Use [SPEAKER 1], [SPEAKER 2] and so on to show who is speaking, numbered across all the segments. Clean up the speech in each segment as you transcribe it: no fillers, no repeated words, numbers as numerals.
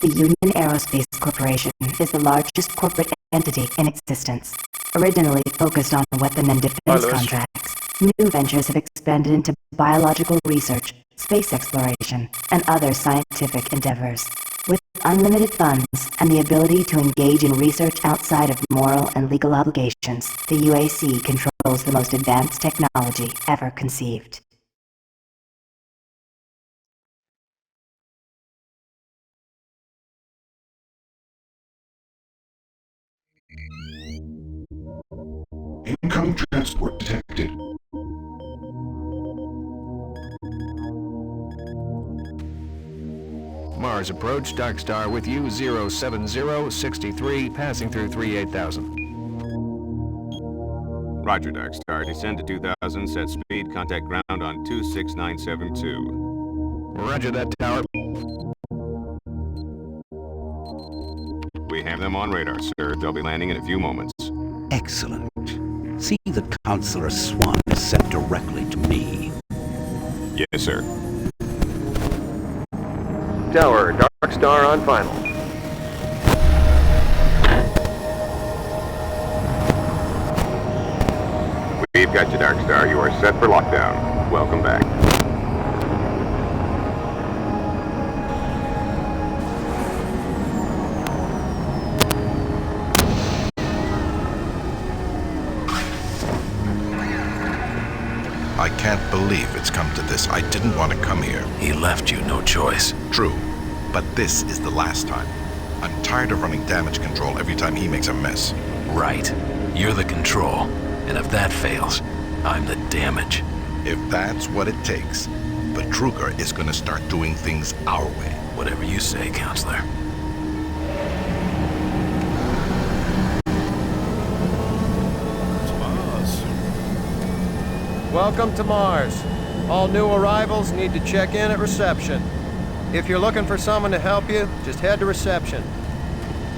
[SPEAKER 1] The Union Aerospace Corporation is the largest corporate entity in existence. Originally focused on weapon and defense contracts, new ventures have expanded into biological research, space exploration, and other scientific endeavors. With unlimited funds and the ability to engage in research outside of moral and legal obligations, the UAC controls the most advanced technology ever conceived.
[SPEAKER 2] Incoming transport detected.
[SPEAKER 3] Mars approach, Darkstar with you, 07063, passing through 38,000.
[SPEAKER 4] Roger, Darkstar. Descend to 2,000, set speed, contact ground on 26972.
[SPEAKER 3] Roger that, tower.
[SPEAKER 4] We have them on radar, sir. They'll be landing in a few moments.
[SPEAKER 5] Excellent. See that Counselor Swan is sent directly to me.
[SPEAKER 4] Yes, sir.
[SPEAKER 6] Tower, Darkstar on final.
[SPEAKER 4] We've got you, Darkstar. You are set for lockdown. Welcome back.
[SPEAKER 2] I can't believe it's come to this. I didn't want to come here.
[SPEAKER 7] He left you no choice.
[SPEAKER 2] True, but this is the last time. I'm tired of running damage control every time he makes a mess.
[SPEAKER 7] Right. You're the control. And if that fails, I'm the damage.
[SPEAKER 2] If that's what it takes, the Druger is gonna start doing things our way.
[SPEAKER 7] Whatever you say, Counselor.
[SPEAKER 8] Welcome to Mars. All new arrivals need to check in at reception. If you're looking for someone to help you, just head to reception.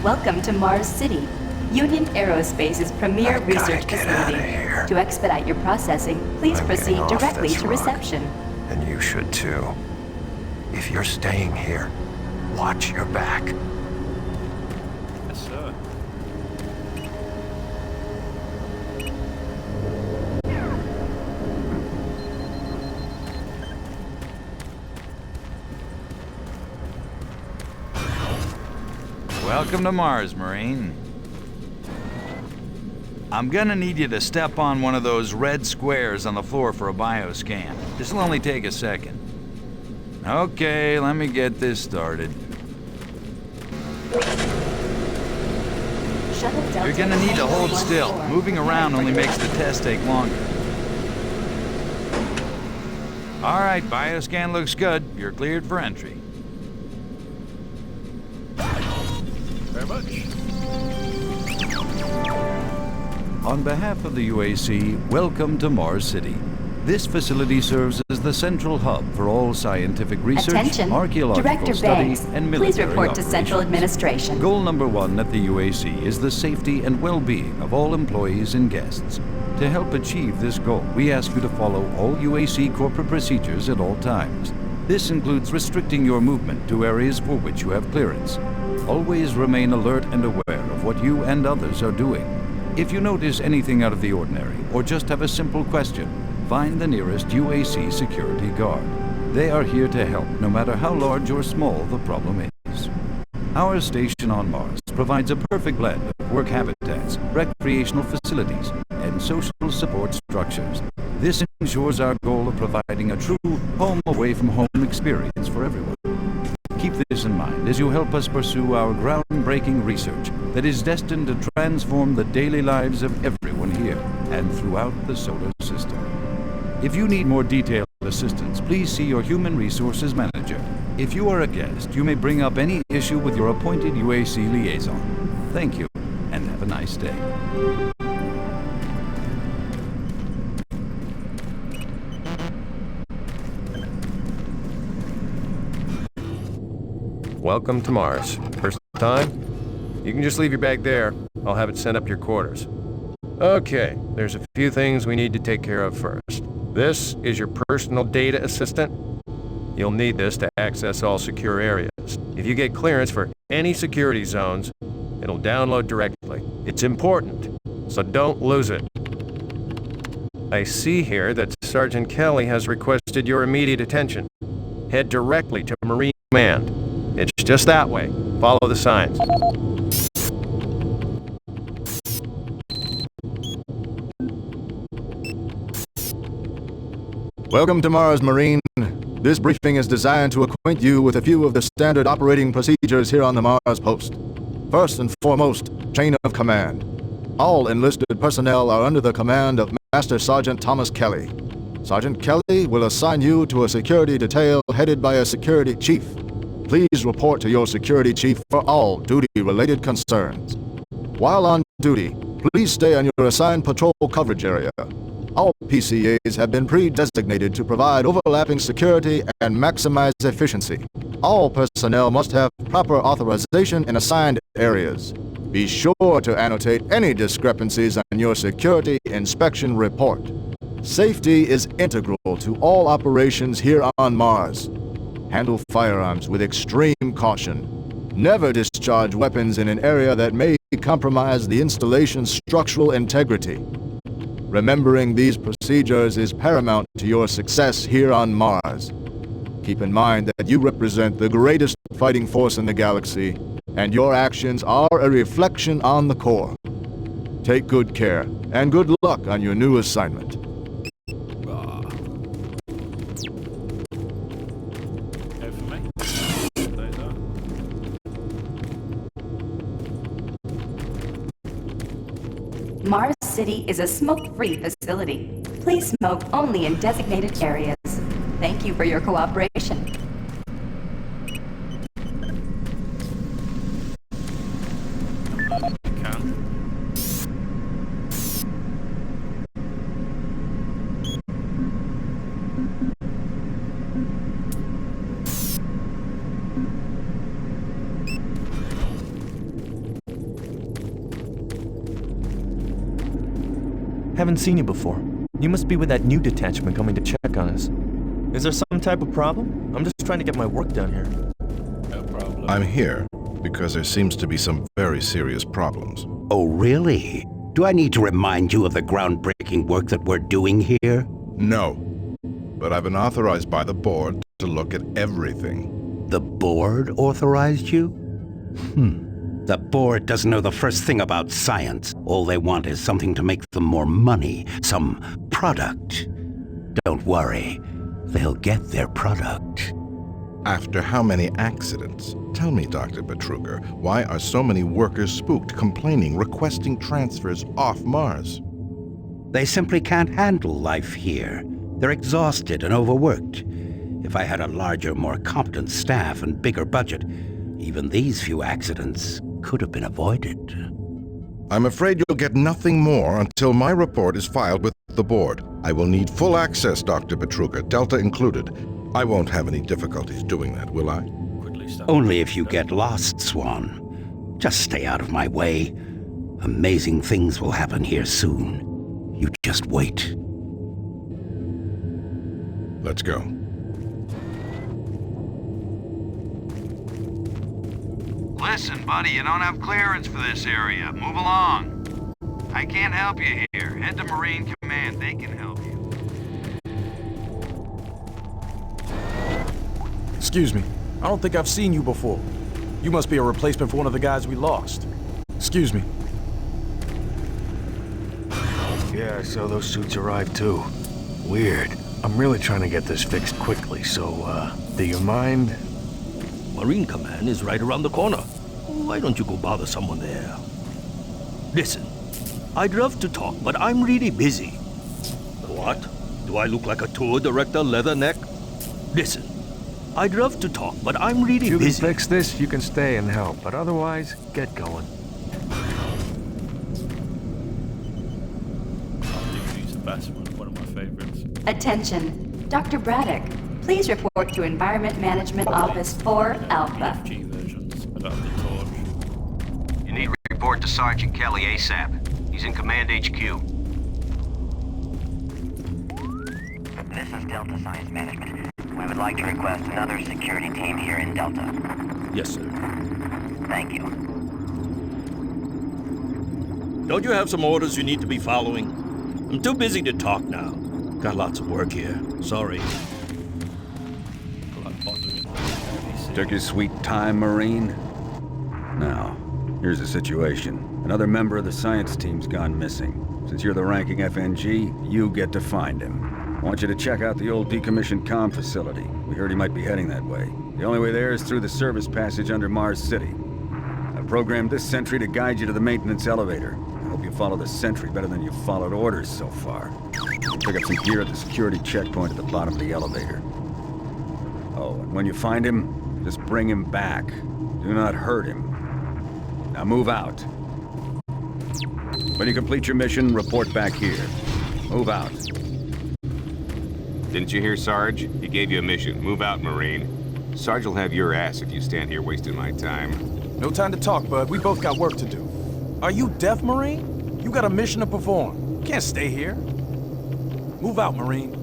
[SPEAKER 1] Welcome to Mars City, Union Aerospace's premier research facility. To expedite your processing, please proceed directly to reception.
[SPEAKER 7] And you should too. If you're staying here, watch your back.
[SPEAKER 8] Yes, sir.
[SPEAKER 9] Welcome to Mars, Marine. I'm gonna need you to step on one of those red squares on the floor for a bioscan. This'll only take a second. Okay, let me get this started. You're gonna need to hold still. Moving around only makes the test take longer. All right, bioscan looks good. You're cleared for entry.
[SPEAKER 8] Very much.
[SPEAKER 9] On behalf of the UAC, welcome to Mars City. This facility serves as the central hub for all scientific research,
[SPEAKER 1] Attention,
[SPEAKER 9] archaeological
[SPEAKER 1] Director
[SPEAKER 9] study,
[SPEAKER 1] Banks,
[SPEAKER 9] and military
[SPEAKER 1] please report to
[SPEAKER 9] operations.
[SPEAKER 1] Central Administration.
[SPEAKER 9] Goal number one at the UAC is the safety and well-being of all employees and guests. To help achieve this goal, we ask you to follow all UAC corporate procedures at all times. This includes restricting your movement to areas for which you have clearance. Always remain alert and aware of what you and others are doing. If you notice anything out of the ordinary, or just have a simple question, find the nearest UAC security guard. They are here to help, no matter how large or small the problem is. Our station on Mars provides a perfect blend of work habitats, recreational facilities, and social support structures. This ensures our goal of providing a true home-away-from-home experience for everyone. Keep this in mind as you help us pursue our groundbreaking research that is destined to transform the daily lives of everyone here and throughout the solar system. If you need more detailed assistance, please see your Human Resources Manager. If you are a guest, you may bring up any issue with your appointed UAC liaison. Thank you, and have a nice day.
[SPEAKER 8] Welcome to Mars. First time? You can just leave your bag there. I'll have it sent up your quarters. Okay, there's a few things we need to take care of first. This is your personal data assistant. You'll need this to access all secure areas. If you get clearance for any security zones, it'll download directly. It's important, so don't lose it. I see here that Sergeant Kelly has requested your immediate attention. Head directly to Marine Command. It's just that way. Follow the signs.
[SPEAKER 10] Welcome to Mars, Marine. This briefing is designed to acquaint you with a few of the standard operating procedures here on the Mars post. First and foremost, chain of command. All enlisted personnel are under the command of Master Sergeant Thomas Kelly. Sergeant Kelly will assign you to a security detail headed by a security chief. Please report to your security chief for all duty-related concerns. While on duty, please stay on your assigned patrol coverage area. All PCAs have been pre-designated to provide overlapping security and maximize efficiency. All personnel must have proper authorization in assigned areas. Be sure to annotate any discrepancies on your security inspection report. Safety is integral to all operations here on Mars. Handle firearms with extreme caution. Never discharge weapons in an area that may compromise the installation's structural integrity. Remembering these procedures is paramount to your success here on Mars. Keep in mind that you represent the greatest fighting force in the galaxy, and your actions are a reflection on the Corps. Take good care, and good luck on your new assignment.
[SPEAKER 1] Mars City is a smoke-free facility. Please smoke only in designated areas. Thank you for your cooperation.
[SPEAKER 11] Haven't seen you before. You must be with that new detachment coming to check on us. Is there some type of problem? I'm just trying to get my work done here.
[SPEAKER 2] No problem. I'm here because there seems to be some very serious problems.
[SPEAKER 5] Oh, really? Do I need to remind you of the groundbreaking work that we're doing here?
[SPEAKER 2] No. But I've been authorized by the board to look at everything.
[SPEAKER 5] The board authorized you? The board doesn't know the first thing about science. All they want is something to make them more money, some product. Don't worry, they'll get their product.
[SPEAKER 2] After how many accidents? Tell me, Dr. Betruger, why are so many workers spooked, complaining, requesting transfers off Mars?
[SPEAKER 5] They simply can't handle life here. They're exhausted and overworked. If I had a larger, more competent staff and bigger budget, even these few accidents could have been avoided.
[SPEAKER 2] I'm afraid you'll get nothing more until my report is filed with the board. I will need full access, Dr. Betruger, Delta included. I won't have any difficulties doing that, will I?
[SPEAKER 5] Only if you get lost, Swan. Just stay out of my way. Amazing things will happen here soon. You just wait.
[SPEAKER 2] Let's go.
[SPEAKER 12] Listen, buddy, you don't have clearance for this area. Move along. I can't help you here. Head to Marine Command. They can help you.
[SPEAKER 13] Excuse me. I don't think I've seen you before. You must be a replacement for one of the guys we lost. Excuse me.
[SPEAKER 7] Yeah, I saw those suits arrive too. Weird. I'm really trying to get this fixed quickly, so, do you mind?
[SPEAKER 14] Marine Command is right around the corner. Why don't you go bother someone there? Listen, I'd love to talk, but I'm really busy. What? Do I look like a tour director, Leatherneck? Listen, I'd love to talk, but I'm really busy.
[SPEAKER 7] If you can fix this, you can stay and help, but otherwise, get going.
[SPEAKER 15] He's the best one of my favorites.
[SPEAKER 1] Attention, Dr. Braddock. Please report to Environment Management Office 4 Alpha.
[SPEAKER 16] You need to report to Sergeant Kelly ASAP. He's in Command HQ.
[SPEAKER 17] This is Delta Science Management. We would like to request another security team here in Delta.
[SPEAKER 14] Yes, sir.
[SPEAKER 1] Thank you.
[SPEAKER 14] Don't you have some orders you need to be following? I'm too busy to talk now. Got lots of work here. Sorry.
[SPEAKER 17] Took your sweet time, Marine? Now, here's the situation. Another member of the science team's gone missing. Since you're the ranking FNG, you get to find him. I want you to check out the old decommissioned comm facility. We heard he might be heading that way. The only way there is through the service passage under Mars City. I've programmed this sentry to guide you to the maintenance elevator. I hope you follow the sentry better than you've followed orders so far. Pick up some gear at the security checkpoint at the bottom of the elevator. Oh, and when you find him, just bring him back. Do not hurt him. Now move out. When you complete your mission, report back here. Move out.
[SPEAKER 4] Didn't you hear Sarge? He gave you a mission. Move out, Marine. Sarge will have your ass if you stand here wasting my time.
[SPEAKER 13] No time to talk, bud. We both got work to do. Are you deaf, Marine? You got a mission to perform. You can't stay here. Move out, Marine.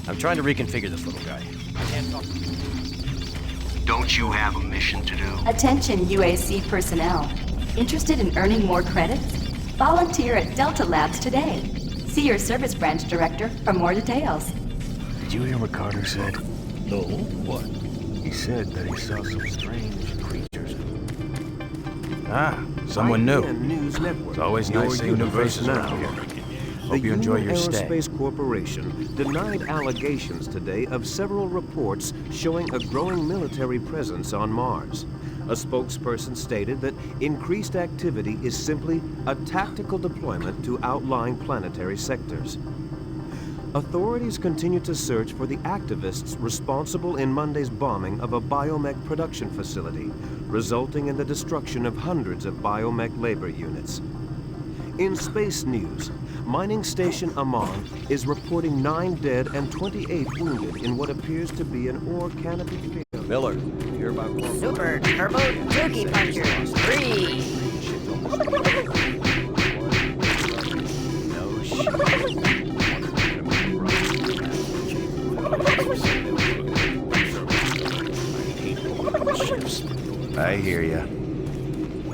[SPEAKER 11] I'm trying to reconfigure this little guy. I can't talk.
[SPEAKER 16] Don't you have a mission to do?
[SPEAKER 1] Attention UAC personnel. Interested in earning more credits? Volunteer at Delta Labs today. See your service branch director for more details.
[SPEAKER 7] Did you hear what Carter said?
[SPEAKER 14] No. What?
[SPEAKER 7] He said that he saw some strange creatures.
[SPEAKER 13] Ah, someone new.
[SPEAKER 18] News Network.
[SPEAKER 13] It's always nice seeing new faces around here. Hope you enjoy your stay.
[SPEAKER 18] The Aerospace Corporation denied allegations today of several reports showing a growing military presence on Mars. A spokesperson stated that increased activity is simply a tactical deployment to outlying planetary sectors. Authorities continue to search for the activists responsible in Monday's bombing of a biomech production facility, resulting in the destruction of hundreds of biomech labor units. In space news, Mining Station Amman is reporting 9 dead and 28 wounded in what appears to be an ore canopy failure.
[SPEAKER 11] Miller, you hear about
[SPEAKER 19] Super Turbo Turkey Punchers 3!
[SPEAKER 11] No shit.
[SPEAKER 8] I hear ya.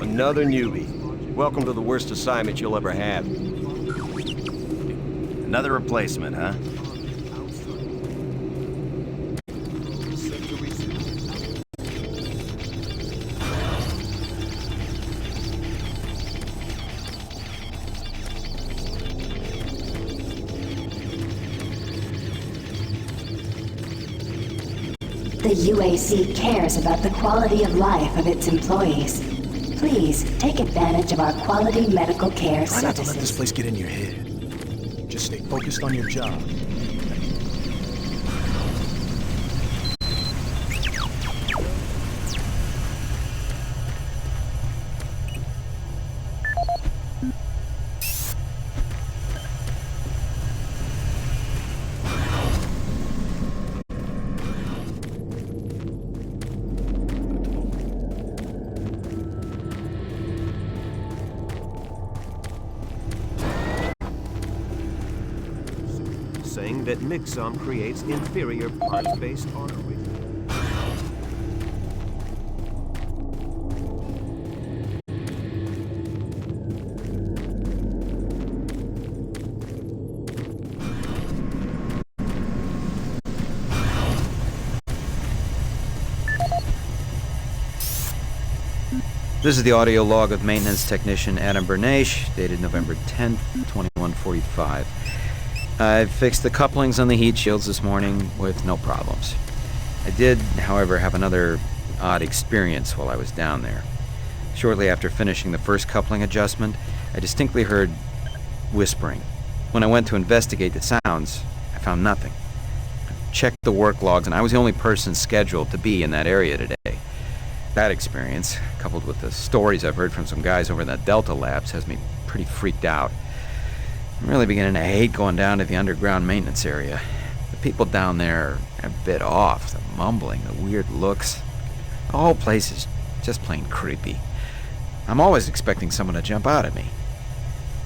[SPEAKER 8] Another newbie. Welcome to the worst assignment you'll ever have.
[SPEAKER 20] Another replacement, huh?
[SPEAKER 1] The UAC cares about the quality of life of its employees. Please take advantage of our quality medical care
[SPEAKER 13] Try not to let
[SPEAKER 1] services.
[SPEAKER 13] this place get in your head. Just stay focused on your job.
[SPEAKER 18] Saying that Mixom creates inferior parts-based artery.
[SPEAKER 21] This is the audio log of maintenance technician Adam Bernache, dated November 10th, 2145. I've fixed the couplings on the heat shields this morning with no problems. I did, however, have another odd experience while I was down there. Shortly after finishing the first coupling adjustment, I distinctly heard whispering. When I went to investigate the sounds, I found nothing. I checked the work logs, and I was the only person scheduled to be in that area today. That experience, coupled with the stories I've heard from some guys over in the Delta Labs, has me pretty freaked out. I'm really beginning to hate going down to the underground maintenance area. The people down there are a bit off. The mumbling, the weird looks. The whole place is just plain creepy. I'm always expecting someone to jump out at me.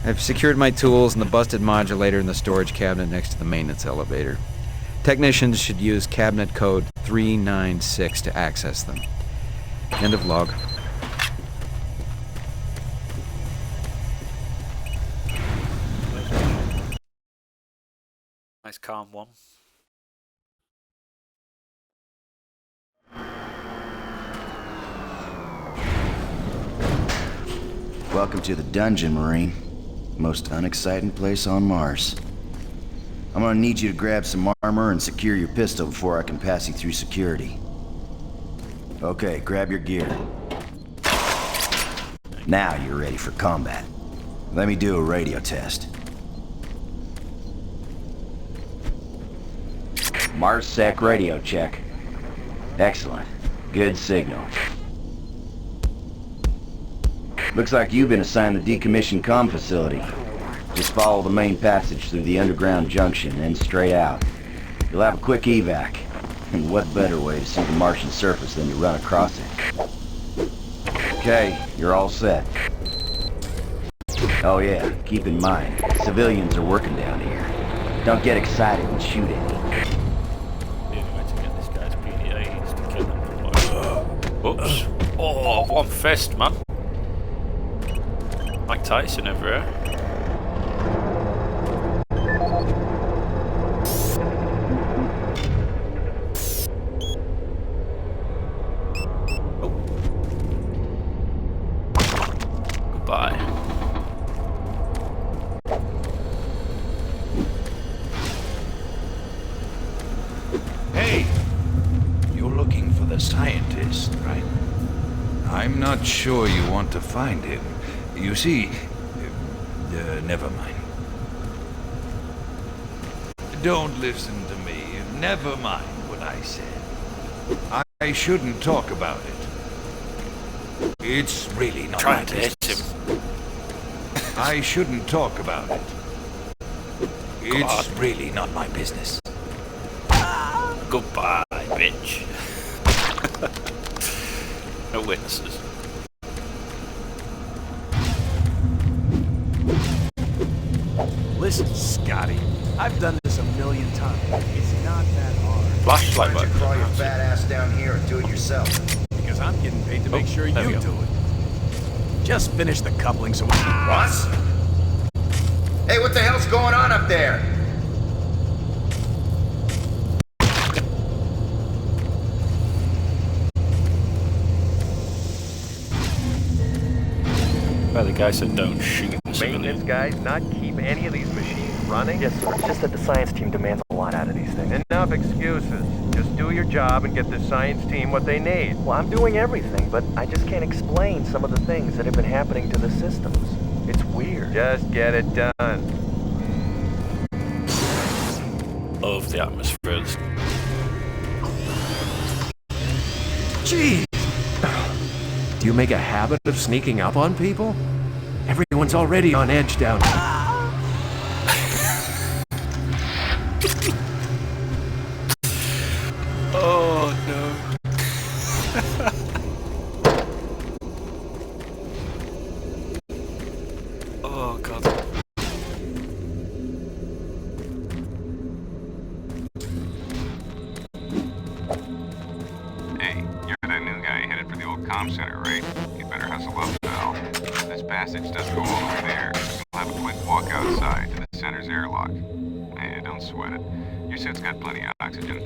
[SPEAKER 21] I've secured my tools and the busted modulator in the storage cabinet next to the maintenance elevator. Technicians should use cabinet code 396 to access them. End of log.
[SPEAKER 20] Nice calm one.
[SPEAKER 22] Welcome to the dungeon, Marine. Most unexciting place on Mars. I'm gonna need you to grab some armor and secure your pistol before I can pass you through security. Okay, grab your gear. Now you're ready for combat. Let me do a radio test. MarsSec radio check. Excellent. Good signal. Looks like you've been assigned the decommissioned comm facility. Just follow the main passage through the underground junction and straight out. You'll have a quick evac. And what better way to see the Martian surface than to run across it? Okay, you're all set. Oh yeah, keep in mind, civilians are working down here. Don't get excited and shoot any.
[SPEAKER 15] The only way to get this guy's PDA is to kill him. Oops. Oh, one fist, man. Mike Tyson over here. Oh. Goodbye.
[SPEAKER 23] Hey! You're looking for the scientist, right? I'm not sure you want to find him. You see, never mind. Don't listen to me. Never mind what I said. I shouldn't talk about it. It's really not my business. I shouldn't talk about it. It's really not my business.
[SPEAKER 15] Goodbye, bitch. No witnesses.
[SPEAKER 13] Listen, Scotty, I've done this a million times. It's not that hard.
[SPEAKER 15] Flashlight
[SPEAKER 22] Why don't you
[SPEAKER 15] button.
[SPEAKER 22] crawl your fat ass down here and do it yourself?
[SPEAKER 13] Because I'm getting paid to make sure you
[SPEAKER 15] there we
[SPEAKER 13] do
[SPEAKER 15] go.
[SPEAKER 13] it. Just finish the coupling so we...
[SPEAKER 22] What? Hey, what the hell's going on up there?
[SPEAKER 15] Well, the guy said don't shoot the
[SPEAKER 8] Maintenance
[SPEAKER 15] civilian.
[SPEAKER 8] guys not keep any of these machines running?
[SPEAKER 11] Yes, sir. It's just that the science team demands a lot out of these things.
[SPEAKER 8] Enough excuses. Just do your job and get the science team what they need.
[SPEAKER 11] Well, I'm doing everything, but I just can't explain some of the things that have been happening to the systems. It's weird.
[SPEAKER 8] Just get it done.
[SPEAKER 15] Of the atmospheres.
[SPEAKER 8] Jeez! Do you make a habit of sneaking up on people? Everyone's already on edge down here.
[SPEAKER 15] Oh no. Oh god.
[SPEAKER 4] Hey, you're that new guy headed for the old comm center, right? You better hustle up, pal. This passage does go all the way there. You'll have a quick walk outside to the center's airlock. Hey, don't sweat it. Your suit's got plenty of oxygen.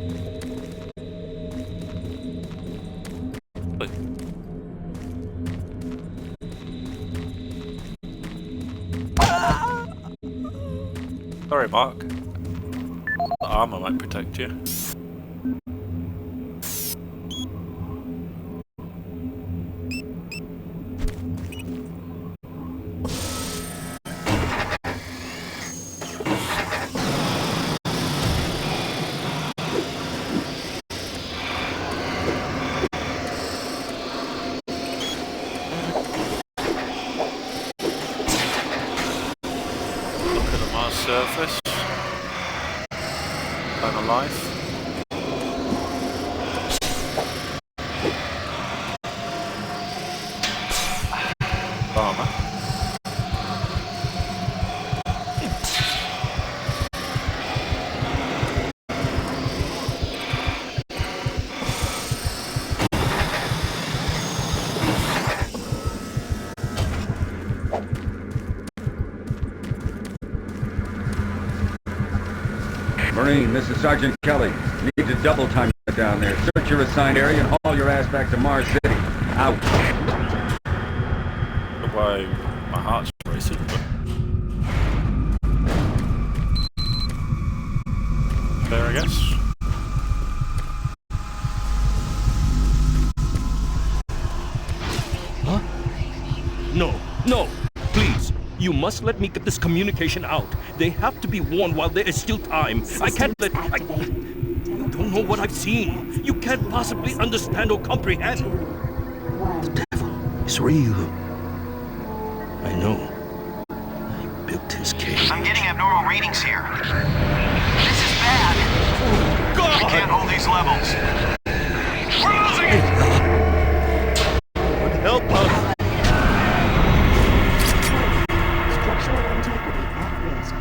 [SPEAKER 15] Sorry, Mark. The armor might protect you. Surface. I'm alive. armor.
[SPEAKER 17] Marine, this is Sergeant Kelly. Need to double time it down there. Search your assigned area and haul your ass back to Mars City. Out.
[SPEAKER 15] Why my heart's racing, but there, I guess.
[SPEAKER 14] Huh? No, no, please. You must let me get this communication out. They have to be warned while there is still time. I can't let... You don't know what I've seen. You can't possibly understand or comprehend. The devil is real. I know. I built his cage.
[SPEAKER 12] I'm getting abnormal readings here. This is bad.
[SPEAKER 14] God!
[SPEAKER 12] We can't hold these levels. We're losing it!
[SPEAKER 14] Help us!
[SPEAKER 1] Structural integrity at risk.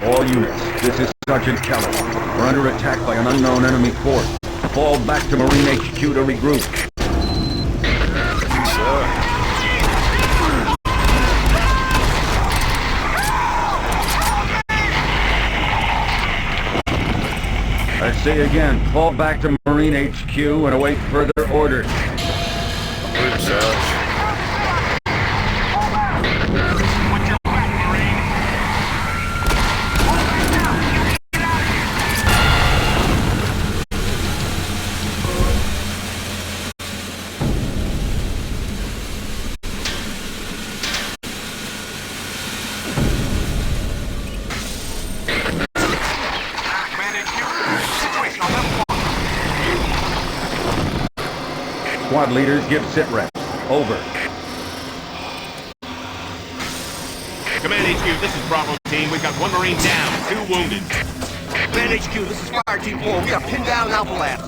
[SPEAKER 17] All units, this is Sergeant Kelly. We're under attack by an unknown enemy force. Fall back to Marine HQ to regroup. I say again, fall back to Marine HQ and await further orders.
[SPEAKER 15] Group search.
[SPEAKER 17] Squad leaders give sit reps. Over.
[SPEAKER 3] Command HQ, this is Bravo Team. We've got one Marine down, 2 wounded.
[SPEAKER 12] Command HQ, this is Fire Team 4. We are pinned down in Alpha Lab.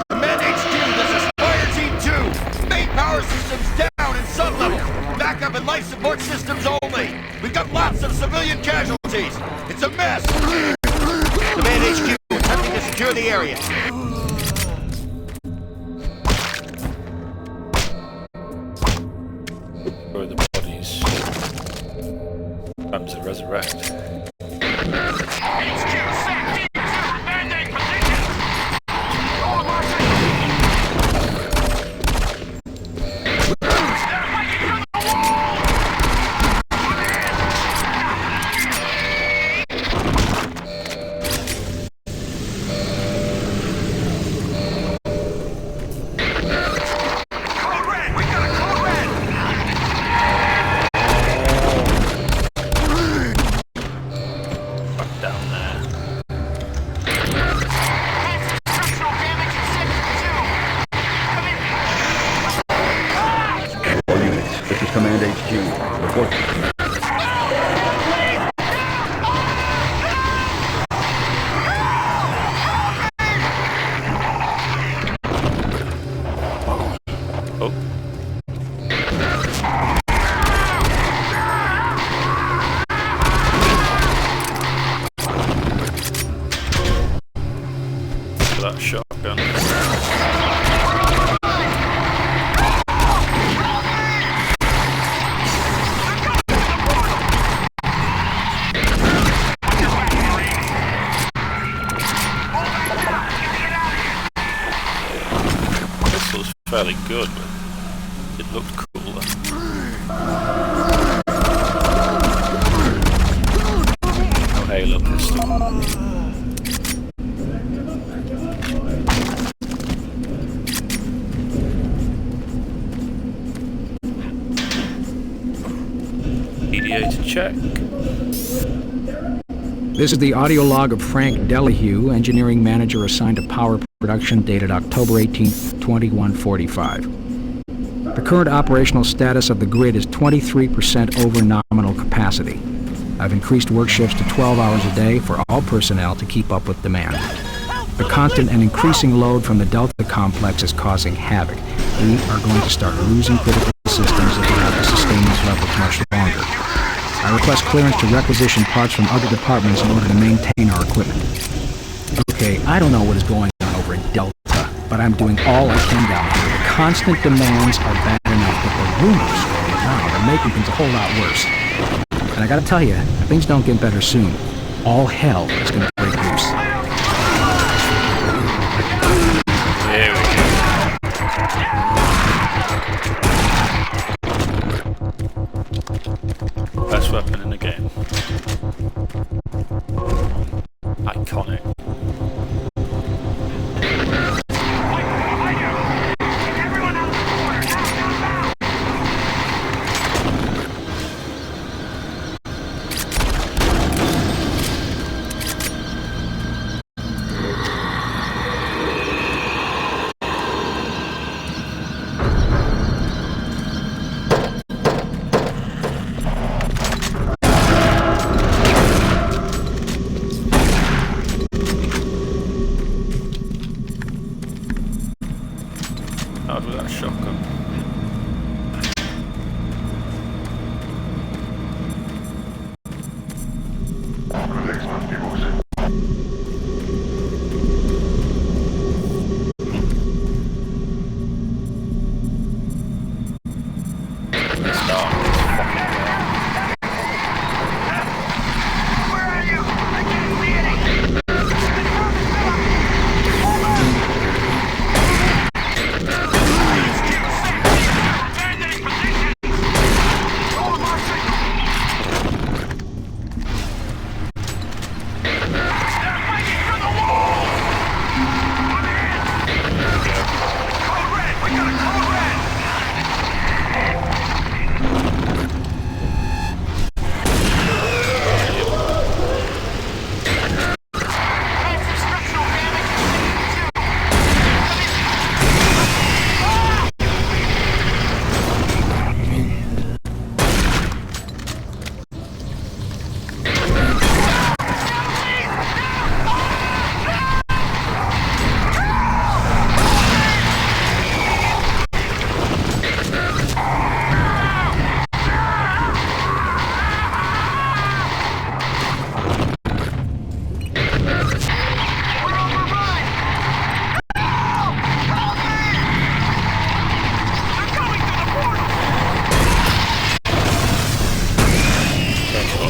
[SPEAKER 3] Command HQ, this is Fire Team 2. Main power systems down in sub-level. Backup and life support systems only. We've got lots of civilian casualties. It's a mess.
[SPEAKER 12] Command HQ, attempting to secure the area.
[SPEAKER 15] Where are the bodies? Time to resurrect.
[SPEAKER 17] Command HQ. Report.
[SPEAKER 15] That shotgun. Fairly good, but it looked cooler. No Halo pistol. PDA to check.
[SPEAKER 6] This is the audio log of Frank Delahue, engineering manager assigned to power production, dated October 18th, 2145. The current operational status of the grid is 23% over nominal capacity. I've increased work shifts to 12 hours a day for all personnel to keep up with demand. The constant and increasing load from the Delta complex is causing havoc. We are going to start losing critical systems if we have to sustain these levels much longer. I request clearance to requisition parts from other departments in order to maintain our equipment. Okay, I don't know what is going on over in Delta, but I'm doing all I can down here. The constant demands are bad enough, but the rumors now are making things a whole lot worse. And I gotta tell you, if things don't get better soon, all hell is gonna break loose.
[SPEAKER 15] There we go. Best weapon in the game. Iconic. Out with that shotgun.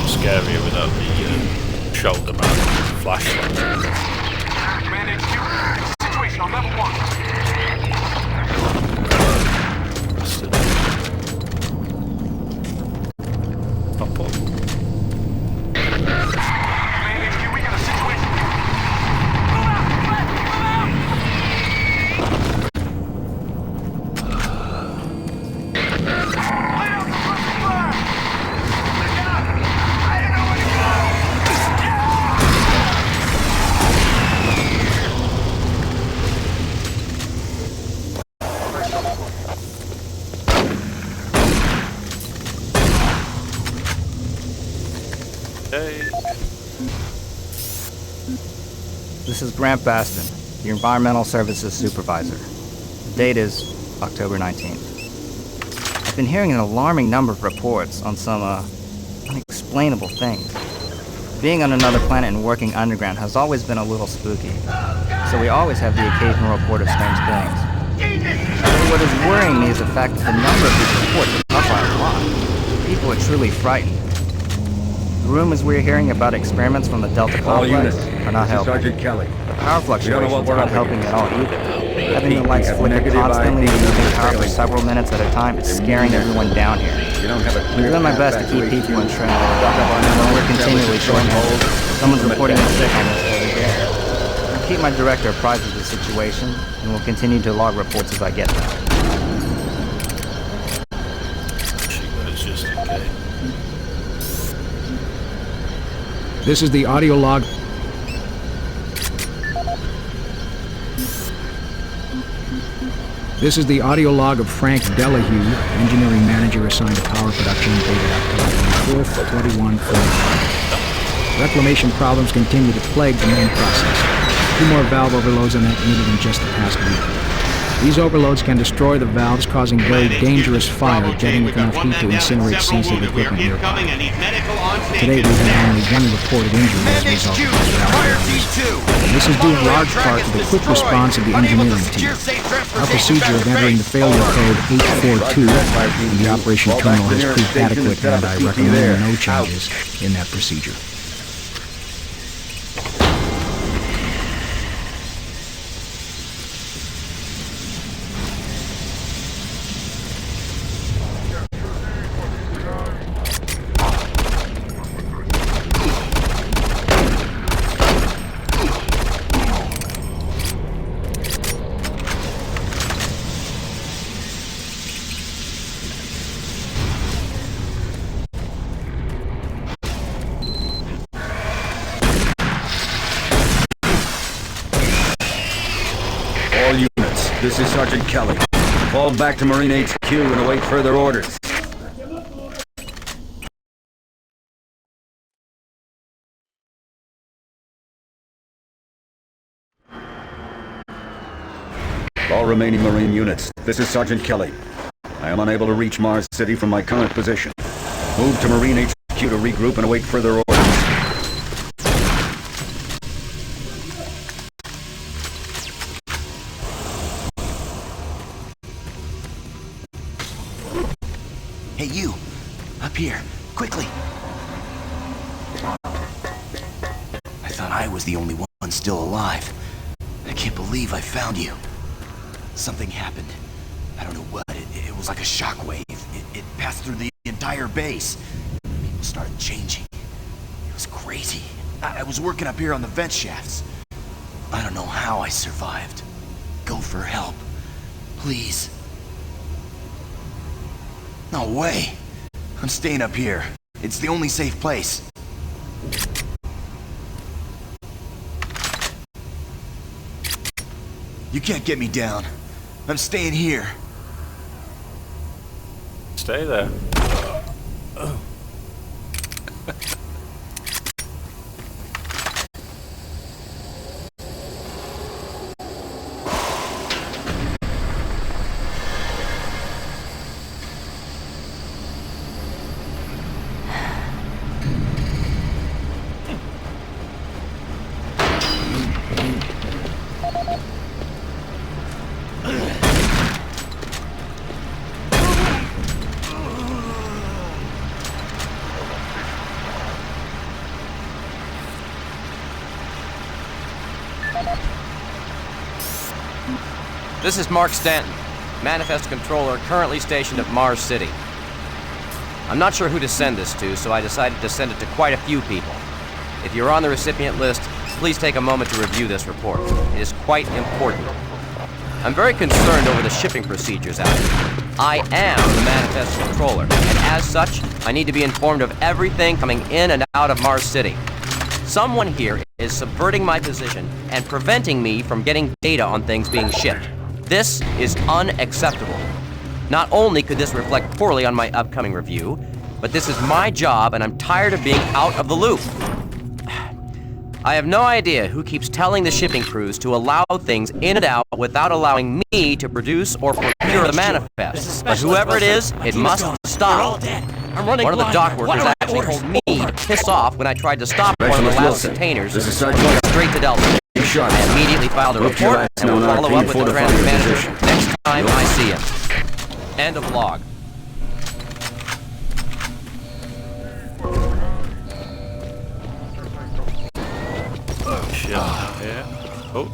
[SPEAKER 15] Scarier without the shoulder mount flashlight.
[SPEAKER 9] Command HQ, situation on level 1.
[SPEAKER 15] Pop up.
[SPEAKER 9] Command HQ, we got a situation.
[SPEAKER 20] This is Grant Baston, the Environmental Services Supervisor. The date is October 19th. I've been hearing an alarming number of reports on some, unexplainable things. Being on another planet and working underground has always been a little spooky, so we always have the occasional report of strange things. But what is worrying me is the fact that the number of these reports is up by a lot. People are truly frightened. The rumors we're hearing about experiments from the Delta complex are not helping.
[SPEAKER 17] Sergeant Kelly.
[SPEAKER 20] The power fluctuations are not helping at all either. Having the lights flicker constantly and losing power for several minutes at a time is scaring everyone down here. I'm doing my best to keep people in train. When we're continually showing holes, someone's reporting in sick on this every day. I'll keep my director apprised of the situation, and will continue to log reports as I get them.
[SPEAKER 15] She was just okay.
[SPEAKER 6] This is the audio log. This is the audio log of Frank Delahue, engineering manager assigned to power production, dated October 24th, 2145. Reclamation problems continue to plague the main process. 2 more valve overloads on that needed in just the past week. These overloads can destroy the valves, causing very dangerous fire, getting with enough heat to incinerate sensitive equipment nearby. Today we've had only 1 reported injury as a result of these valve overloads. This is due in large part to the quick response of the engineering team. Our procedure of entering the failure code 842 in the operation terminal has proved adequate, and I recommend no changes in that procedure.
[SPEAKER 17] All units, this is Sergeant Kelly. Fall back to Marine HQ and await further orders. All remaining Marine units, this is Sergeant Kelly. I am unable to reach Mars City from my current position. Move to Marine HQ to regroup and await further orders.
[SPEAKER 3] Hey, you! Up here, quickly! I thought I was the only one still alive. I can't believe I found you. Something happened. I don't know what. It was like a shockwave. It passed through the entire base. People started changing. It was crazy. I was working up here on the vent shafts. I don't know how I survived. Go for help. Please. No way! I'm staying up here. It's the only safe place. You can't get me down. I'm staying here.
[SPEAKER 15] Stay there.
[SPEAKER 2] This is Mark Stanton, Manifest Controller, currently stationed at Mars City. I'm not sure who to send this to, so I decided to send it to quite a few people. If you're on the recipient list, please take a moment to review this report. It is quite important. I'm very concerned over the shipping procedures out here. I am the Manifest Controller, and as such, I need to be informed of everything coming in and out of Mars City. Someone here is subverting my position and preventing me from getting data on things being shipped. This is unacceptable. Not only could this reflect poorly on my upcoming review, but this is my job and I'm tired of being out of the loop. I have no idea who keeps telling the shipping crews to allow things in and out without allowing me to produce or procure the manifest. But whoever it is, it must stop. One of the dock workers actually told me to piss off when I tried to stop one of the last containers going straight to Delta. I immediately filed a report and will follow up with the transit manager next time I see him. End of log.
[SPEAKER 15] Shit out here. Oh.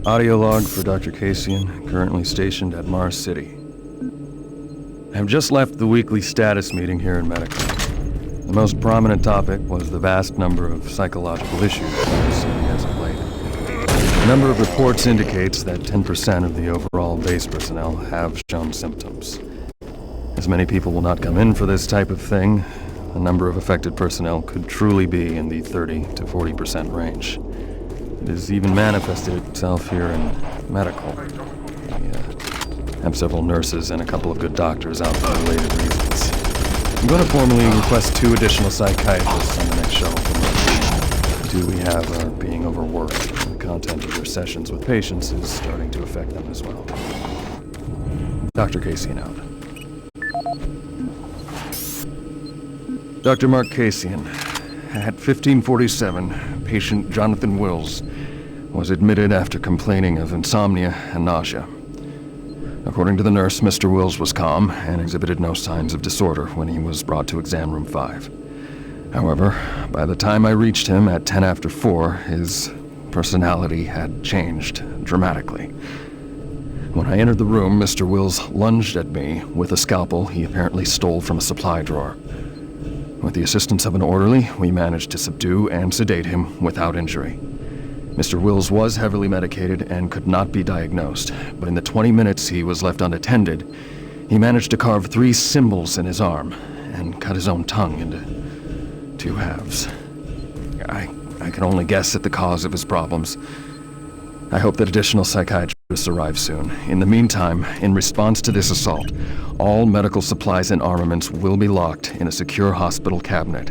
[SPEAKER 5] Audio log for Dr. Kasian, currently stationed at Mars City. I have just left the weekly status meeting here in Medical. The most prominent topic was the vast number of psychological issues Mars City has of late. The number of reports indicates that 10% of the overall base personnel have shown symptoms. As many people will not come in for this type of thing, the number of affected personnel could truly be in the 30 to 40% range. It has even manifested itself here in Medical. We have several nurses and a couple of good doctors out for related reasons. I'm going to formally request 2 additional psychiatrists on the next shuttle from Mars. The 2 we have are being overworked. The content of their sessions with patients is starting to affect them as well. Dr. Kasian out. Dr. Mark Kasian. At 1547, patient Jonathan Wills was admitted after complaining of insomnia and nausea. According to the nurse, Mr. Wills was calm and exhibited no signs of disorder when he was brought to exam room 5. However, by the time I reached him at 10 after 4, his personality had changed dramatically. When I entered the room, Mr. Wills lunged at me with a scalpel he apparently stole from a supply drawer. With the assistance of an orderly, we managed to subdue and sedate him without injury. Mr. Wills was heavily medicated and could not be diagnosed, but in the 20 minutes he was left unattended, he managed to carve 3 symbols in his arm and cut his own tongue into 2 halves. I can only guess at the cause of his problems. I hope that additional psychiatrists arrive soon. In the meantime, in response to this assault, all medical supplies and armaments will be locked in a secure hospital cabinet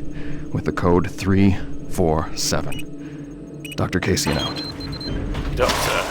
[SPEAKER 5] with the code 347. Dr. Kasian out.
[SPEAKER 15] Doctor.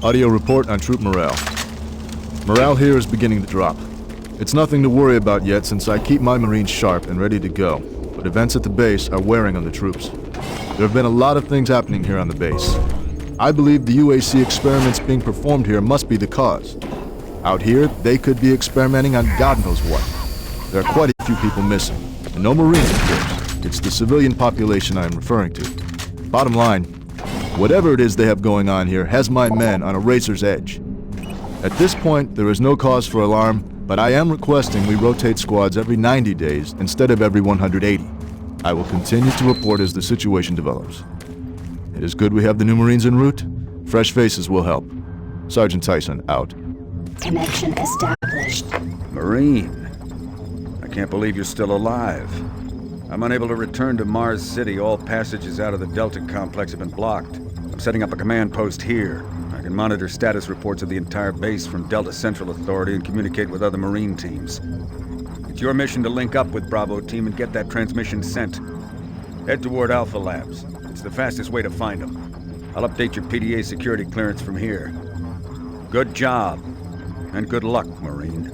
[SPEAKER 10] Audio report on troop morale. Morale here is beginning to drop. It's nothing to worry about yet since I keep my Marines sharp and ready to go, but events at the base are wearing on the troops. There have been a lot of things happening here on the base. I believe the UAC experiments being performed here must be the cause. Out here, they could be experimenting on God knows what. There are quite a few people missing, and no Marines, of course. It's the civilian population I am referring to. Bottom line, whatever it is they have going on here has my men on a razor's edge. At this point, there is no cause for alarm, but I am requesting we rotate squads every 90 days instead of every 180. I will continue to report as the situation develops. It is good we have the new Marines en route. Fresh faces will help. Sergeant Tyson, out.
[SPEAKER 1] Connection established.
[SPEAKER 17] Marine, I can't believe you're still alive. I'm unable to return to Mars City. All passages out of the Delta complex have been blocked. I'm setting up a command post here. I can monitor status reports of the entire base from Delta Central Authority and communicate with other Marine teams. It's your mission to link up with Bravo Team and get that transmission sent. Head toward Alpha Labs. It's the fastest way to find them. I'll update your PDA security clearance from here. Good job, and good luck, Marine.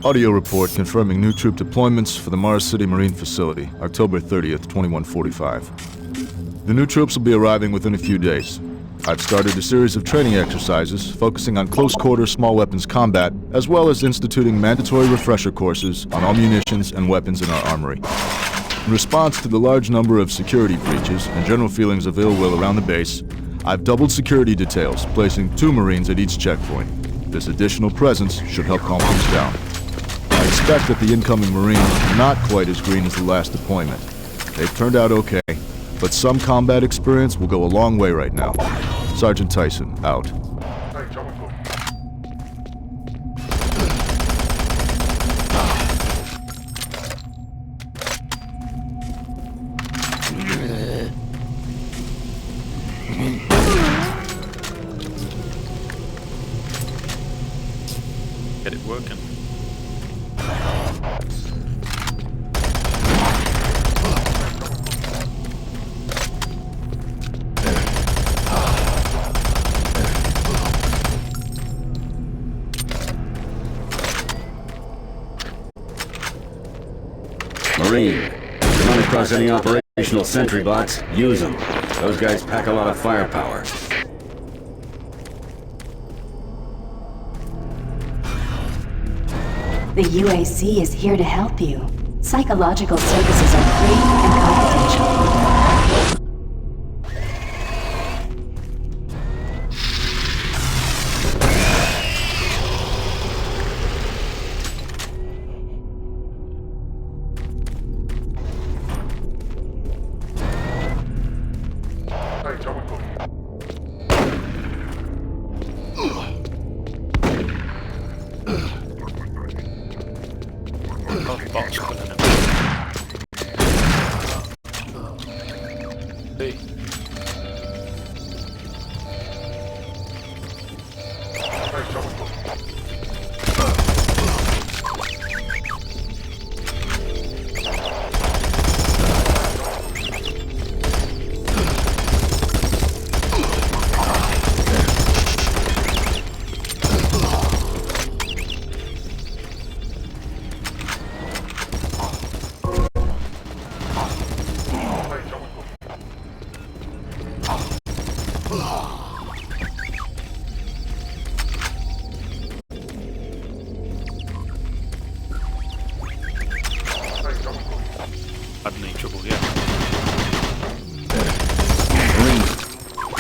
[SPEAKER 10] Audio report confirming new troop deployments for the Mars City Marine Facility, October 30th, 2145. The new troops will be arriving within a few days. I've started a series of training exercises focusing on close-quarter small weapons combat, as well as instituting mandatory refresher courses on all munitions and weapons in our armory. In response to the large number of security breaches and general feelings of ill will around the base, I've doubled security details, placing 2 Marines at each checkpoint. This additional presence should help calm things down. I expect that the incoming Marines are not quite as green as the last deployment. They've turned out okay, but some combat experience will go a long way right now. Sergeant Tyson, out.
[SPEAKER 15] Get it working.
[SPEAKER 17] Marine. If you run across any operational sentry bots, use them. Those guys pack a lot of firepower.
[SPEAKER 1] The UAC is here to help you. Psychological services are free and confidential.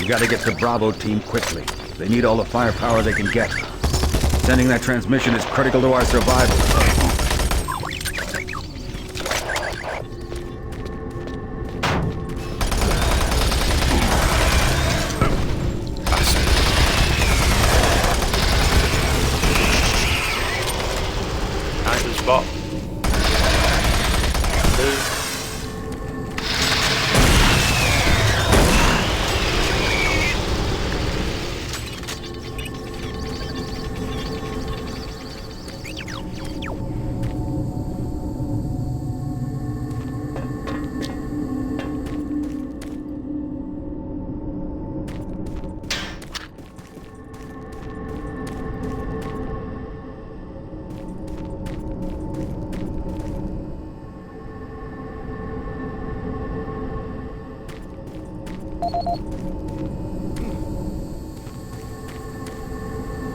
[SPEAKER 17] You gotta get the Bravo team quickly. They need all the firepower they can get. Sending that transmission is critical to our survival.
[SPEAKER 15] Nice spot.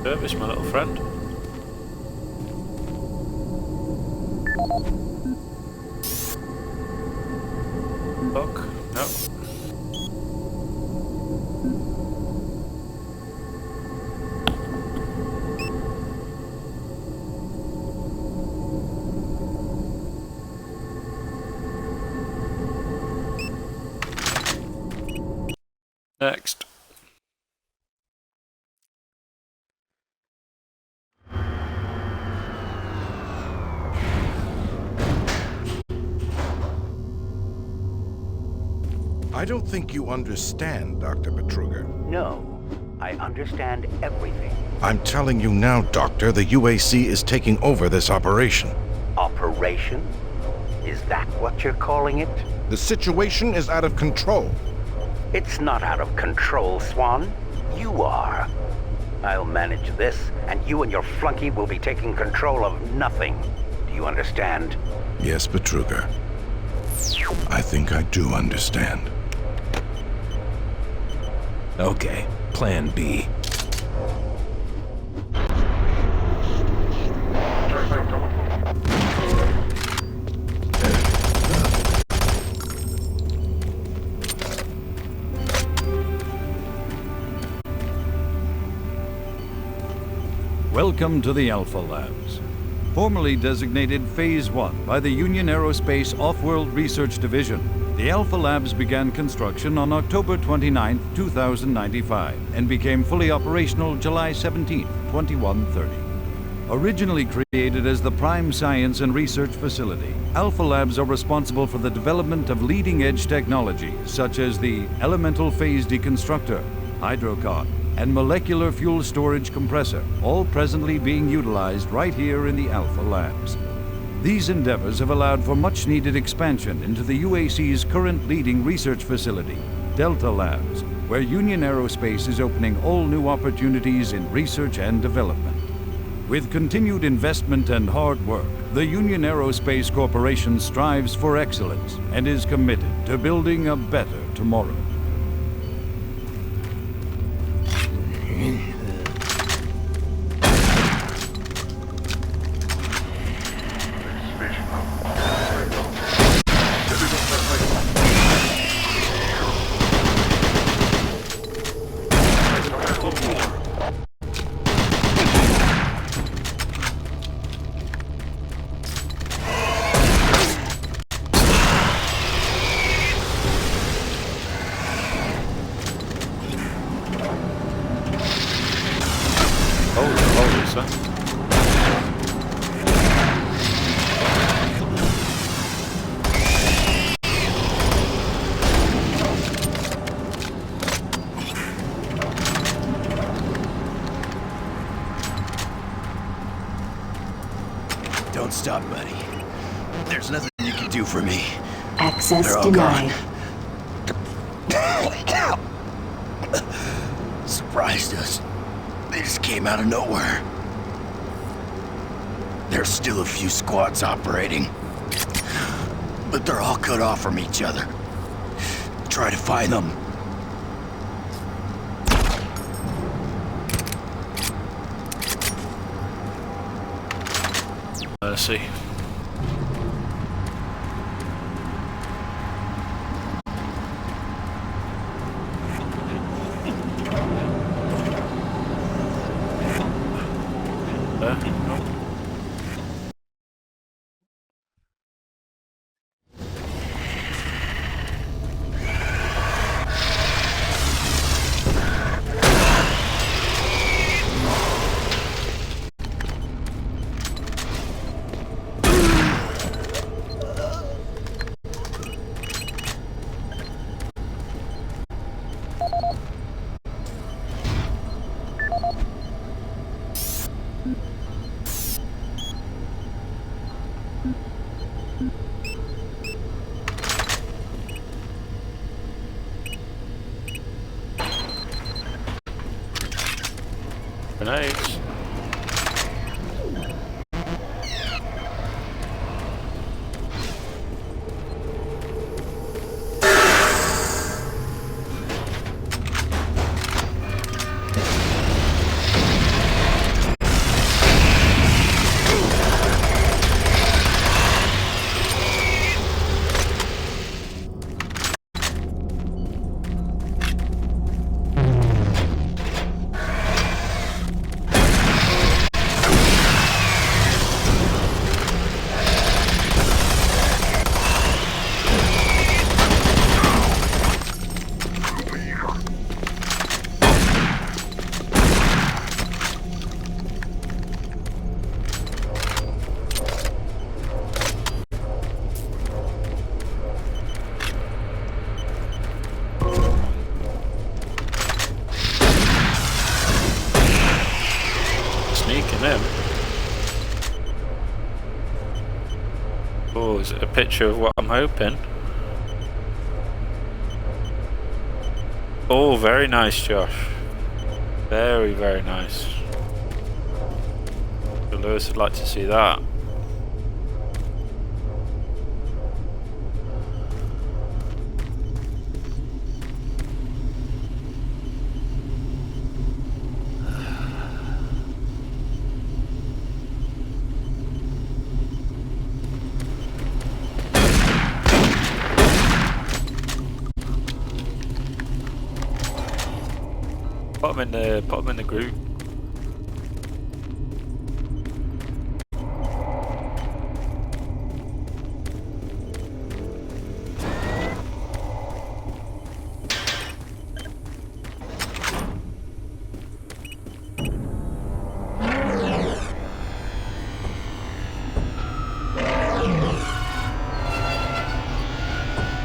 [SPEAKER 15] Service, my little friend. Look, no. Next.
[SPEAKER 7] I don't think you understand, Dr. Betruger.
[SPEAKER 16] No, I understand everything.
[SPEAKER 7] I'm telling you now, Doctor, the UAC is taking over this operation.
[SPEAKER 16] Operation? Is that what you're calling it?
[SPEAKER 7] The situation is out of control.
[SPEAKER 16] It's not out of control, Swan. You are. I'll manage this, and you and your flunky will be taking control of nothing. Do you understand?
[SPEAKER 7] Yes, Betruger. I think I do understand.
[SPEAKER 19] Okay, Plan B.
[SPEAKER 24] Welcome to the Alpha Labs. Formerly designated Phase 1 by the Union Aerospace Off-World Research Division, the Alpha Labs began construction on October 29, 2095, and became fully operational July 17, 2130. Originally created as the prime science and research facility, Alpha Labs are responsible for the development of leading-edge technologies such as the Elemental Phase Deconstructor, Hydrocon, and Molecular Fuel Storage Compressor, all presently being utilized right here in the Alpha Labs. These endeavors have allowed for much-needed expansion into the UAC's current leading research facility, Delta Labs, where Union Aerospace is opening all new opportunities in research and development. With continued investment and hard work, the Union Aerospace Corporation strives for excellence and is committed to building a better tomorrow.
[SPEAKER 15] Holy, son.
[SPEAKER 3] Don't stop, buddy. There's nothing you can do for me.
[SPEAKER 1] Access
[SPEAKER 3] They're all
[SPEAKER 1] denied.
[SPEAKER 3] gone. Surprised us. They just came out of nowhere. There's still a few squads operating, but they're all cut off from each other. Try to find them.
[SPEAKER 15] Let's see. Grenades. Oh, is it a picture of what I'm hoping? Oh, very nice, Josh. Very, very nice. Lewis would like to see that. Put them in the group.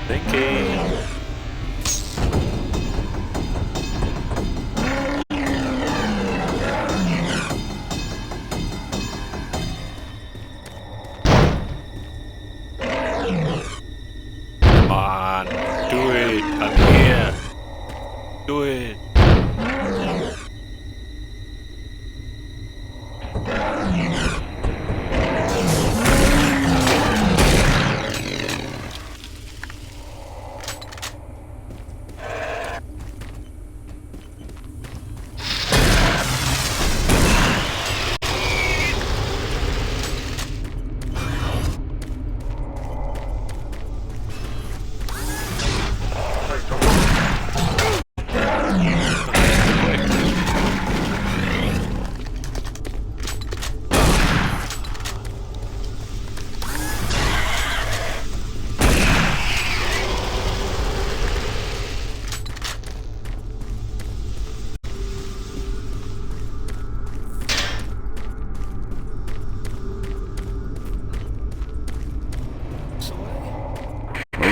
[SPEAKER 15] Thinking. Come on, do it. I'm here. Do it.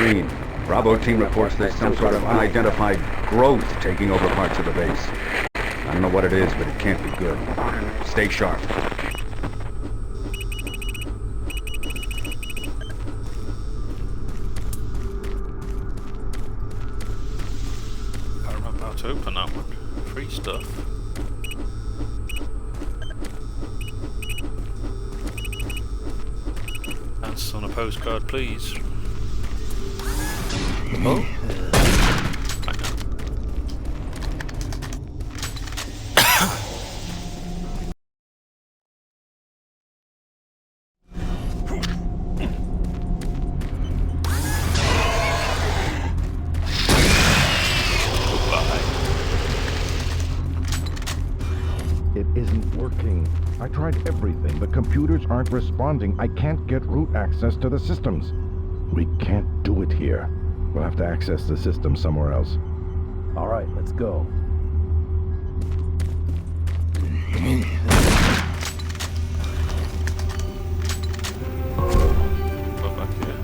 [SPEAKER 17] Marine. Bravo team reports there's some sort of unidentified growth taking over parts of the base. I don't know what it is, but it can't be good. Stay sharp.
[SPEAKER 15] Can't remember how to open that one. Free stuff. Answer on a postcard, please. Oh.
[SPEAKER 13] It isn't working. I tried everything. The computers aren't responding. I can't get root access to the systems. We can't do it here. We'll have to access the system somewhere else. All right, let's go.
[SPEAKER 15] Go back here.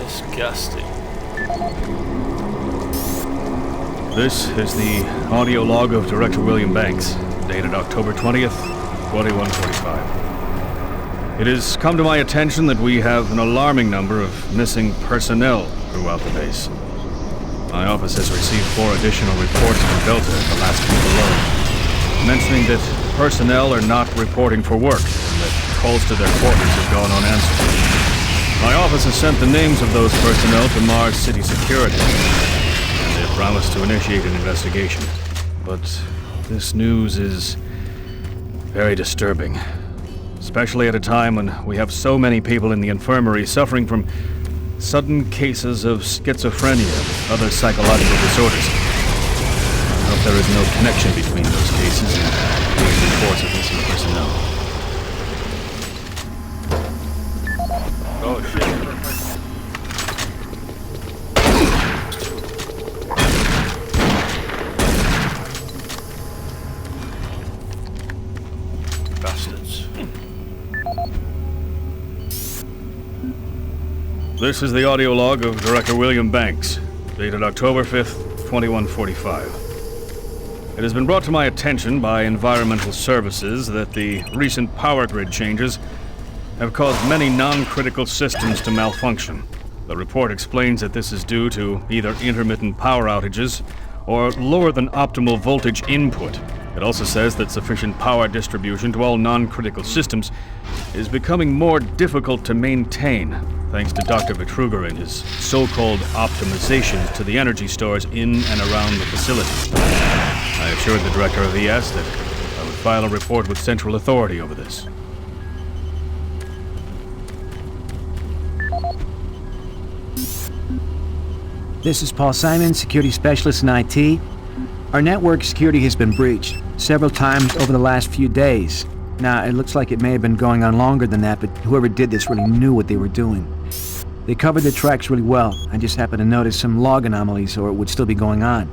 [SPEAKER 15] Disgusting.
[SPEAKER 24] This is the audio log of Director William Banks, dated October 20th, 2145. It has come to my attention that we have an alarming number of missing personnel throughout the base. My office has received 4 additional reports from Delta in the last week alone, mentioning that personnel are not reporting for work and that calls to their quarters have gone unanswered. My office has sent the names of those personnel to Mars City Security, and they have promised to initiate an investigation. But this news is very disturbing, especially at a time when we have so many people in the infirmary suffering from sudden cases of schizophrenia and other psychological disorders. I hope there is no connection between those cases and these reports of missing personnel.
[SPEAKER 15] Oh shit. Bastards.
[SPEAKER 24] This is the audio log of Director William Banks, dated October 5th, 2145. It has been brought to my attention by Environmental Services that the recent power grid changes have caused many non-critical systems to malfunction. The report explains that this is due to either intermittent power outages or lower than optimal voltage input. It also says that sufficient power distribution to all non-critical systems is becoming more difficult to maintain, thanks to Dr. Vitruger and his so-called optimizations to the energy stores in and around the facility. I assured the Director of ES that I would file a report with Central Authority over this.
[SPEAKER 18] This is Paul Simon, security specialist in IT. Our network security has been breached several times over the last few days. Now, it looks like it may have been going on longer than that, but whoever did this really knew what they were doing. They covered the tracks really well. I just happened to notice some log anomalies, or it would still be going on.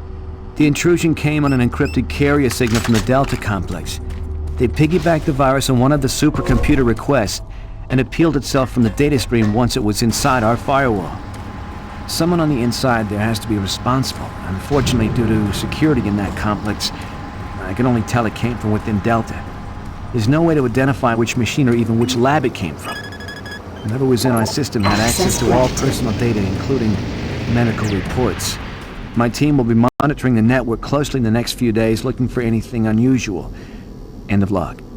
[SPEAKER 18] The intrusion came on an encrypted carrier signal from the Delta complex. They piggybacked the virus on one of the supercomputer requests and it peeled itself from the data stream once it was inside our firewall. Someone on the inside there has to be responsible. Unfortunately, due to security in that complex, I can only tell it came from within Delta. There's no way to identify which machine or even which lab it came from. Whoever was in our system had access to all personal data, including medical reports. My team will be monitoring the network closely in the next few days, looking for anything unusual. End of log.